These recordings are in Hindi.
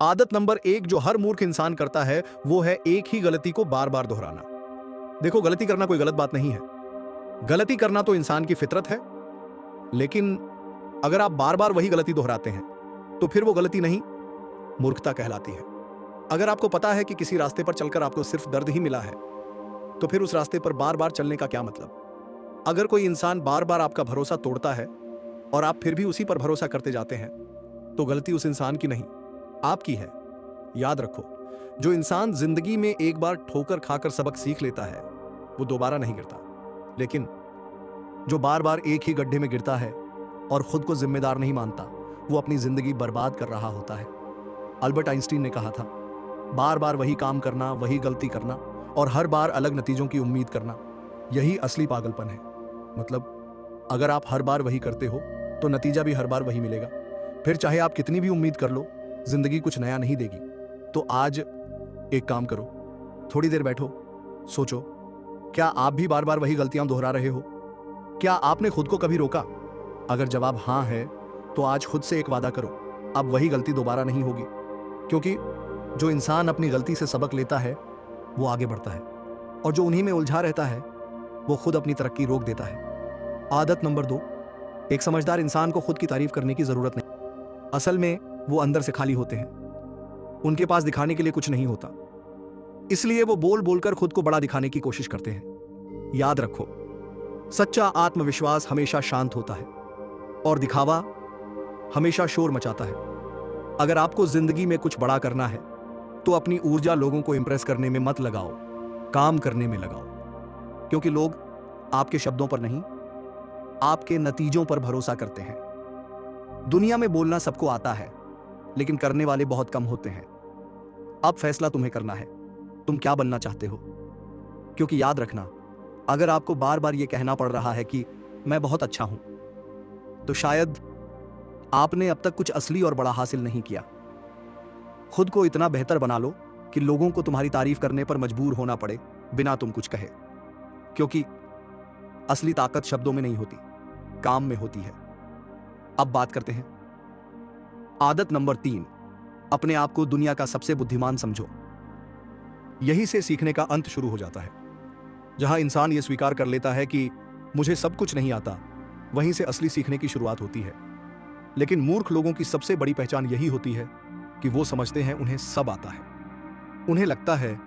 आदत नंबर 1 जो हर मूर्ख इंसान करता है वो है एक ही गलती को बार बार दोहराना। देखो, गलती करना कोई गलत बात नहीं है। गलती करना तो इंसान की फितरत है। लेकिन अगर आप बार बार वही गलती दोहराते हैं तो फिर वो गलती नहीं, मूर्खता कहलाती है। अगर आपको पता है कि किसी रास्ते पर चलकर आपको सिर्फ दर्द ही मिला है तो फिर उस रास्ते पर बार बार चलने का क्या मतलब। अगर कोई इंसान बार बार आपका भरोसा तोड़ता है और आप फिर भी उसी पर भरोसा करते जाते हैं तो गलती उस इंसान की नहीं, आपकी है। याद रखो, जो इंसान जिंदगी में एक बार ठोकर खाकर सबक सीख लेता है वो दोबारा नहीं गिरता। लेकिन जो बार बार एक ही गड्ढे में गिरता है और खुद को जिम्मेदार नहीं मानता वो अपनी जिंदगी बर्बाद कर रहा होता है। अल्बर्ट आइंस्टीन ने कहा था, बार बार वही काम करना, वही गलती करना और हर बार अलग नतीजों की उम्मीद करना, यही असली पागलपन है। मतलब अगर आप हर बार वही करते हो तो नतीजा भी हर बार वही मिलेगा। फिर चाहे आप कितनी भी उम्मीद कर लो, जिंदगी कुछ नया नहीं देगी। तो आज एक काम करो, थोड़ी देर बैठो, सोचो, क्या आप भी बार बार वही गलतियां दोहरा रहे हो? क्या आपने खुद को कभी रोका? अगर जवाब हाँ है तो आज खुद से एक वादा करो, अब वही गलती दोबारा नहीं होगी। क्योंकि जो इंसान अपनी गलती से सबक लेता है वो आगे बढ़ता है और जो उन्हीं में उलझा रहता है वो खुद अपनी तरक्की रोक देता है। आदत नंबर 2, एक समझदार इंसान को खुद की तारीफ करने की जरूरत नहीं। असल में वो अंदर से खाली होते हैं, उनके पास दिखाने के लिए कुछ नहीं होता, इसलिए वो बोल बोलकर खुद को बड़ा दिखाने की कोशिश करते हैं। याद रखो, सच्चा आत्मविश्वास हमेशा शांत होता है और दिखावा हमेशा शोर मचाता है। अगर आपको जिंदगी में कुछ बड़ा करना है तो अपनी ऊर्जा लोगों को इंप्रेस करने में मत लगाओ, काम करने में लगाओ। क्योंकि लोग आपके शब्दों पर नहीं, आपके नतीजों पर भरोसा करते हैं। दुनिया में बोलना सबको आता है लेकिन करने वाले बहुत कम होते हैं। अब फैसला तुम्हें करना है, तुम क्या बनना चाहते हो। क्योंकि याद रखना, अगर आपको बार बार यह कहना पड़ रहा है कि मैं बहुत अच्छा हूं, तो शायद आपने अब तक कुछ असली और बड़ा हासिल नहीं किया। खुद को इतना बेहतर बना लो कि लोगों को तुम्हारी तारीफ करने पर मजबूर होना पड़े बिना तुम कुछ कहे। क्योंकि असली ताकत शब्दों में नहीं होती, काम में होती है। अब बात करते हैं आदत नंबर 3, अपने आप को दुनिया का सबसे बुद्धिमान समझो। यहीं से सीखने का अंत शुरू हो जाता है। जहां इंसान यह स्वीकार कर लेता है कि मुझे सब कुछ नहीं आता, वहीं से असली सीखने की शुरुआत होती है। लेकिन मूर्ख लोगों की सबसे बड़ी पहचान यही होती है कि वो समझते हैं उन्हें सब आता है। उन्हें लगता है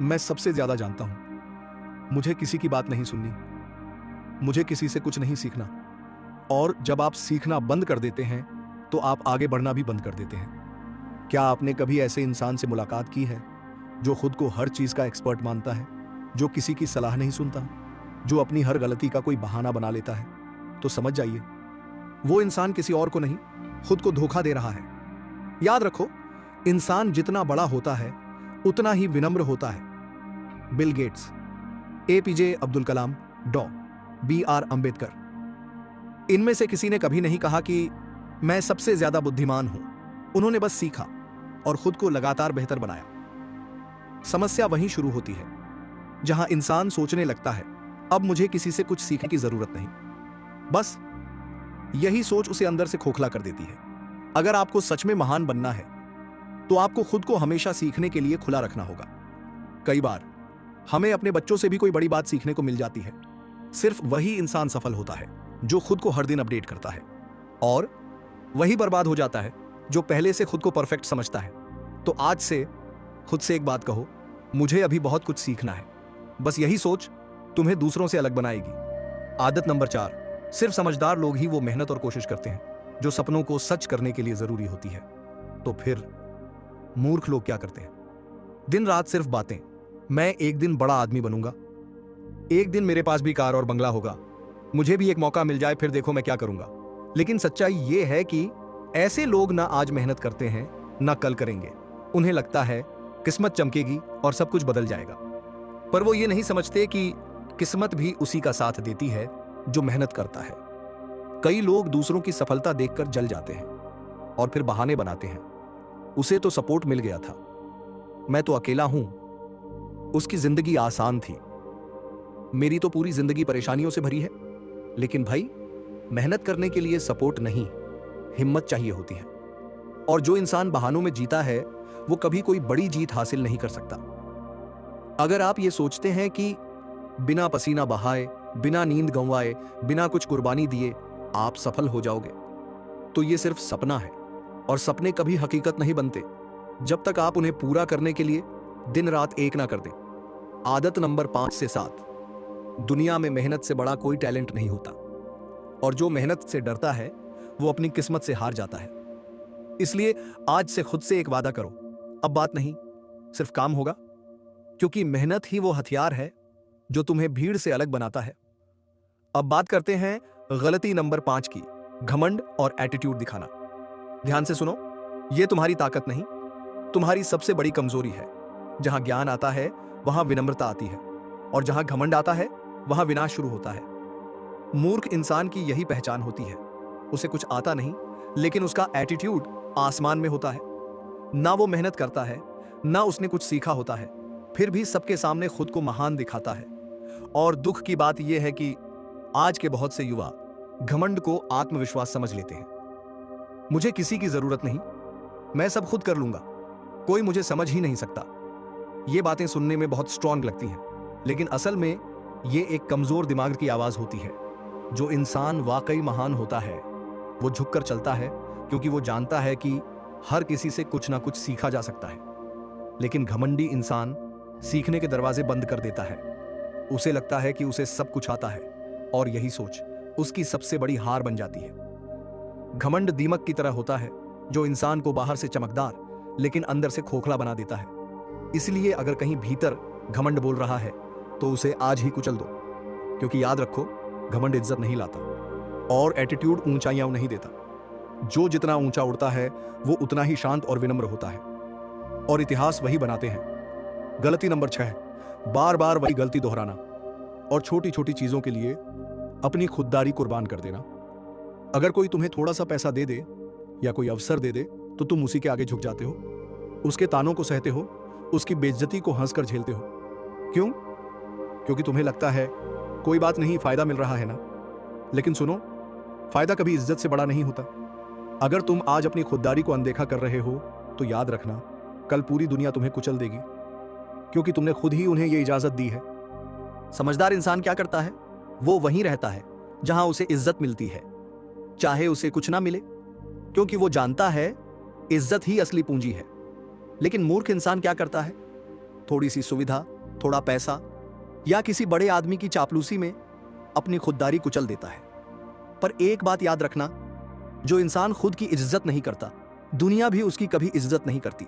मैं सबसे ज्यादा जानता हूं, मुझे किसी की बात नहीं सुननी, मुझे किसी से कुछ नहीं सीखना। और जब आप सीखना बंद कर देते हैं तो आप आगे बढ़ना भी बंद कर देते हैं। क्या आपने कभी ऐसे इंसान से मुलाकात की है जो खुद को हर चीज का एक्सपर्ट मानता है, जो किसी की सलाह नहीं सुनता, जो अपनी हर गलती का कोई बहाना बना लेता है? तो समझ जाइए, वो इंसान किसी और को नहीं, खुद को धोखा दे रहा है। याद रखो, इंसान जितना बड़ा होता है उतना ही विनम्र होता है। Bill Gates, APJ Abdul Kalam, डॉ. बी.आर. अंबेडकर, इनमें से किसी ने कभी नहीं कहा कि मैं सबसे ज्यादा बुद्धिमान हूं। उन्होंने बस सीखा और खुद को लगातार बेहतर बनाया। समस्या वहीं शुरू होती है जहां इंसान सोचने लगता है अब मुझे किसी से कुछ सीखने की जरूरत नहीं। बस यही सोच उसे अंदर से खोखला कर देती है। अगर आपको सच में महान बनना है तो आपको खुद को हमेशा सीखने के लिए खुला रखना होगा। कई बार हमें अपने बच्चों से भी कोई बड़ी बात सीखने को मिल जाती है। सिर्फ वही इंसान सफल होता है जो खुद को हर दिन अपडेट करता है, और वही बर्बाद हो जाता है जो पहले से खुद को परफेक्ट समझता है। तो आज से खुद से एक बात कहो, मुझे अभी बहुत कुछ सीखना है। बस यही सोच तुम्हें दूसरों से अलग बनाएगी। आदत नंबर 4, सिर्फ समझदार लोग ही वो मेहनत और कोशिश करते हैं जो सपनों को सच करने के लिए जरूरी होती है। तो फिर मूर्ख लोग क्या करते हैं? दिन रात सिर्फ बातें, मैं एक दिन बड़ा आदमी बनूंगा, एक दिन मेरे पास भी कार और बंगला होगा, मुझे भी एक मौका मिल जाए, फिर देखो मैं क्या करूंगा। लेकिन सच्चाई यह है कि ऐसे लोग ना आज मेहनत करते हैं ना कल करेंगे। उन्हें लगता है किस्मत चमकेगी और सब कुछ बदल जाएगा, पर वो ये नहीं समझते कि किस्मत भी उसी का साथ देती है जो मेहनत करता है। कई लोग दूसरों की सफलता देखकर जल जाते हैं और फिर बहाने बनाते हैं, उसे तो सपोर्ट मिल गया था, मैं तो अकेला हूं, उसकी जिंदगी आसान थी, मेरी तो पूरी जिंदगी परेशानियों से भरी है। लेकिन भाई, मेहनत करने के लिए सपोर्ट नहीं, हिम्मत चाहिए होती है। और जो इंसान बहानों में जीता है वो कभी कोई बड़ी जीत हासिल नहीं कर सकता। अगर आप ये सोचते हैं कि बिना पसीना बहाए, बिना नींद गंवाए, बिना कुछ कुर्बानी दिए आप सफल हो जाओगे, तो ये सिर्फ सपना है। और सपने कभी हकीकत नहीं बनते जब तक आप उन्हें पूरा करने के लिए दिन रात एक ना कर दें। आदत नंबर 5 से 7, दुनिया में मेहनत से बड़ा कोई टैलेंट नहीं होता, और जो मेहनत से डरता है वो अपनी किस्मत से हार जाता है। इसलिए आज से खुद से एक वादा करो, अब बात नहीं सिर्फ काम होगा, क्योंकि मेहनत ही वो हथियार है जो तुम्हें भीड़ से अलग बनाता है। अब बात करते हैं गलती नंबर 5 की, घमंड और एटीट्यूड दिखाना। ध्यान से सुनो, यह तुम्हारी ताकत नहीं, तुम्हारी सबसे बड़ी कमजोरी है। जहां ज्ञान आता है वहां विनम्रता आती है, और जहां घमंड आता है वहां विनाश शुरू होता है। मूर्ख इंसान की यही पहचान होती है, उसे कुछ आता नहीं लेकिन उसका एटीट्यूड आसमान में होता है। ना वो मेहनत करता है, ना उसने कुछ सीखा होता है, फिर भी सबके सामने खुद को महान दिखाता है। और दुख की बात यह है कि आज के बहुत से युवा घमंड को आत्मविश्वास समझ लेते हैं। मुझे किसी की जरूरत नहीं, मैं सब खुद कर लूंगा, कोई मुझे समझ ही नहीं सकता। ये बातें सुनने में बहुत स्ट्रांग लगती हैं, लेकिन असल में ये एक कमजोर दिमाग की आवाज होती है। जो इंसान वाकई महान होता है वो झुककर चलता है, क्योंकि वो जानता है कि हर किसी से कुछ ना कुछ सीखा जा सकता है। लेकिन घमंडी इंसान सीखने के दरवाजे बंद कर देता है। उसे लगता है कि उसे सब कुछ आता है, और यही सोच उसकी सबसे बड़ी हार बन जाती है। घमंड दीमक की तरह होता है जो इंसान को बाहर से चमकदार लेकिन अंदर से खोखला बना देता है। इसलिए अगर कहीं भीतर घमंड बोल रहा है तो उसे आज ही कुचल दो, क्योंकि याद रखो, घमंड इज्जत नहीं लाता और एटीट्यूड ऊंचाइयां नहीं देता। जो जितना ऊंचा उड़ता है वो उतना ही शांत और विनम्र होता है, और इतिहास वही बनाते हैं। गलती नंबर 6, बार बार वही गलती दोहराना और छोटी छोटी चीजों के लिए अपनी खुददारी कुर्बान कर देना। अगर कोई तुम्हें थोड़ा सा पैसा दे दे या कोई अवसर दे दे तो तुम उसी के आगे झुक जाते हो, उसके तानों को सहते हो, उसकी बेइज्जती को हंसकर झेलते हो। क्यों? क्योंकि तुम्हें लगता है कोई बात नहीं, फायदा मिल रहा है ना। लेकिन सुनो, फायदा कभी इज्जत से बड़ा नहीं होता। अगर तुम आज अपनी खुददारी को अनदेखा कर रहे हो तो याद रखना, कल पूरी दुनिया तुम्हें कुचल देगी, क्योंकि तुमने खुद ही उन्हें यह इजाजत दी है। समझदार इंसान क्या करता है? वो वहीं रहता है जहां उसे इज्जत मिलती है, चाहे उसे कुछ ना मिले, क्योंकि वो जानता है इज्जत ही असली पूंजी है। लेकिन मूर्ख इंसान क्या करता है? थोड़ी सी सुविधा, थोड़ा पैसा या किसी बड़े आदमी की चापलूसी में अपनी खुददारी कुचल देता है। पर एक बात याद रखना, जो इंसान खुद की इज्जत नहीं करता, दुनिया भी उसकी कभी इज्जत नहीं करती।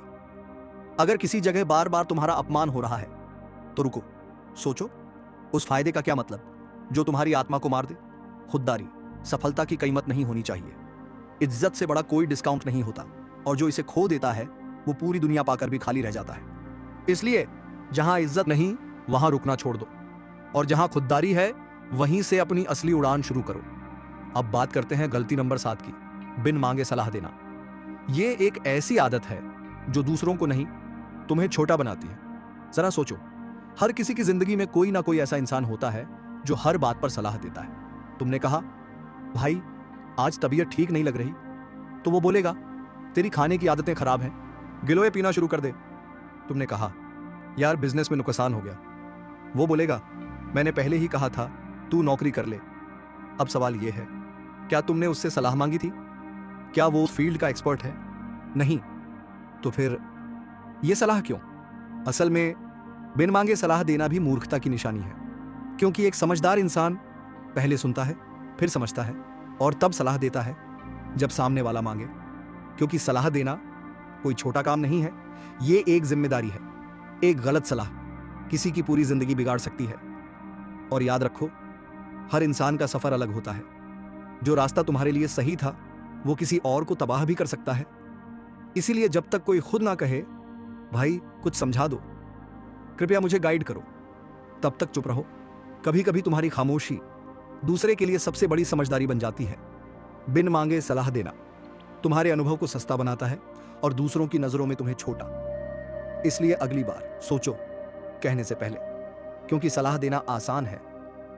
अगर किसी जगह बार बार तुम्हारा अपमान हो रहा है तो रुको, सोचो, उस फायदे का क्या मतलब जो तुम्हारी आत्मा को मार दे? खुददारी सफलता की कीमत नहीं होनी चाहिए। इज्जत से बड़ा कोई डिस्काउंट नहीं होता, और जो इसे खो देता है वो पूरी दुनिया पाकर भी खाली रह जाता है। इसलिए जहां इज्जत नहीं वहां रुकना छोड़ दो, और जहां खुददारी है वहीं से अपनी असली उड़ान शुरू करो। अब बात करते हैं गलती नंबर 7 की, बिन मांगे सलाह देना। यह एक ऐसी आदत है जो दूसरों को नहीं, तुम्हें छोटा बनाती है। जरा सोचो, हर किसी की जिंदगी में कोई ना कोई ऐसा इंसान होता है जो हर बात पर सलाह देता है। तुमने कहा, भाई आज तबीयत ठीक नहीं लग रही, तो वो बोलेगा, तेरी खाने की आदतें खराब हैं, गिलोय पीना शुरू कर दे। तुमने कहा, यार बिजनेस में नुकसान हो गया, वो बोलेगा, मैंने पहले ही कहा था तू नौकरी कर ले। अब सवाल यह है, क्या तुमने उससे सलाह मांगी थी? क्या वो उस फील्ड का एक्सपर्ट है? नहीं। तो फिर यह सलाह क्यों? असल में बिन मांगे सलाह देना भी मूर्खता की निशानी है, क्योंकि एक समझदार इंसान पहले सुनता है, फिर समझता है, और तब सलाह देता है जब सामने वाला मांगे। क्योंकि सलाह देना कोई छोटा काम नहीं है, ये एक जिम्मेदारी है। एक गलत सलाह किसी की पूरी जिंदगी बिगाड़ सकती है। और याद रखो, हर इंसान का सफर अलग होता है। जो रास्ता तुम्हारे लिए सही था वो किसी और को तबाह भी कर सकता है। इसीलिए जब तक कोई खुद ना कहे, भाई कुछ समझा दो, कृपया मुझे गाइड करो, तब तक चुप रहो। कभी कभी तुम्हारी खामोशी दूसरे के लिए सबसे बड़ी समझदारी बन जाती है। बिन मांगे सलाह देना तुम्हारे अनुभव को सस्ता बनाता है और दूसरों की नजरों में तुम्हें छोटा। इसलिए अगली बार सोचो कहने से पहले, क्योंकि सलाह देना आसान है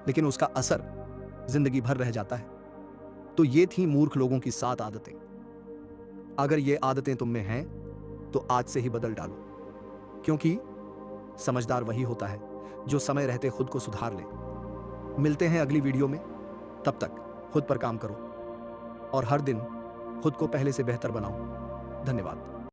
लेकिन उसका असर जिंदगी भर रह जाता है। तो ये थी मूर्ख लोगों की 7 आदतें। अगर ये आदतें तुम में हैं तो आज से ही बदल डालो, क्योंकि समझदार वही होता है जो समय रहते खुद को सुधार ले। मिलते हैं अगली वीडियो में, तब तक खुद पर काम करो और हर दिन खुद को पहले से बेहतर बनाओ। धन्यवाद।